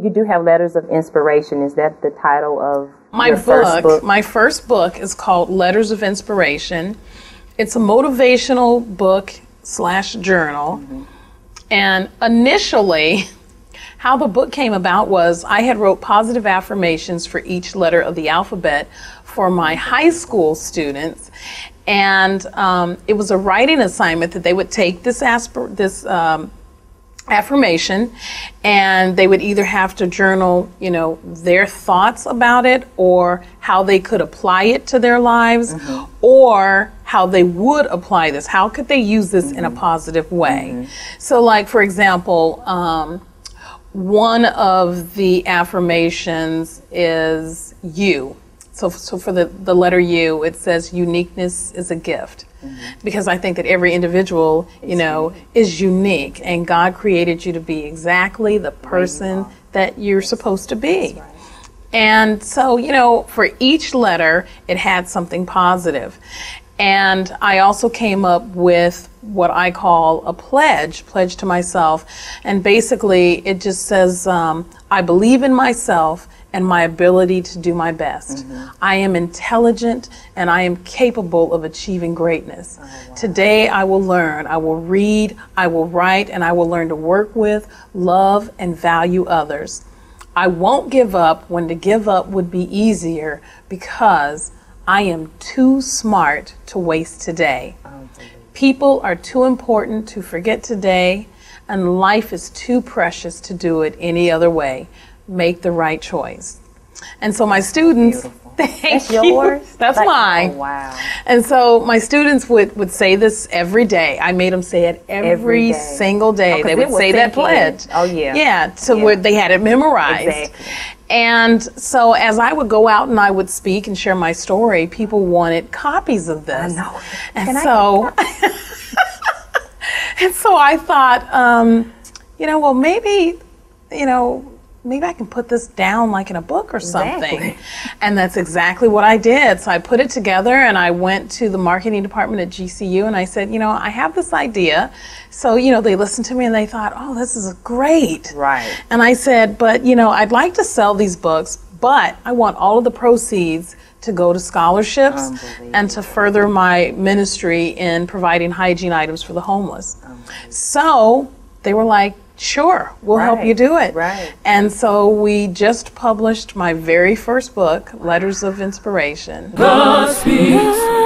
You do have Letters of Inspiration. Is that the title of my first book? My first book is called Letters of Inspiration. It's a motivational book / journal. And initially, how the book came about was I had wrote positive affirmations for each letter of the alphabet for my high school students. And it was a writing assignment that they would take this affirmation, and they would either have to journal, their thoughts about it, or how they could apply it to their lives, or how they would apply this. How could they use this in a positive way? So, like, for example, one of the affirmations is you. So for the letter U, it says uniqueness is a gift. Because I think that every individual, is unique, and God created you to be exactly the person that you're supposed to be. Right. And so, for each letter, it had something positive. And I also came up with what I call a pledge to myself. And basically, it just says, I believe in myself and my ability to do my best. I am intelligent and I am capable of achieving greatness. Today I will learn, I will read, I will write, and I will learn to work with, love, and value others. I won't give up when to give up would be easier, because I am too smart to waste today. People are too important to forget today, and life is too precious to do it any other way. Make the right choice. And so my students, That's yours? That's mine. Oh, wow. And so my students would say this every day. I made them say it every single day. They would say that pledge. Oh, yeah. Yeah, where they had it memorized. Exactly. And so as I would go out and I would speak and share my story, people wanted copies of this. I know. And so I thought, well, maybe I can put this down like in a book or something. Exactly. And that's exactly what I did. So I put it together and I went to the marketing department at GCU and I said, I have this idea. So, they listened to me and they thought, oh, this is great. Right. And I said, but, I'd like to sell these books, but I want all of the proceeds to go to scholarships and to further my ministry in providing hygiene items for the homeless. So they were like, sure, we'll help you do it. Right. And so we just published my very first book, Letters of Inspiration. God speaks.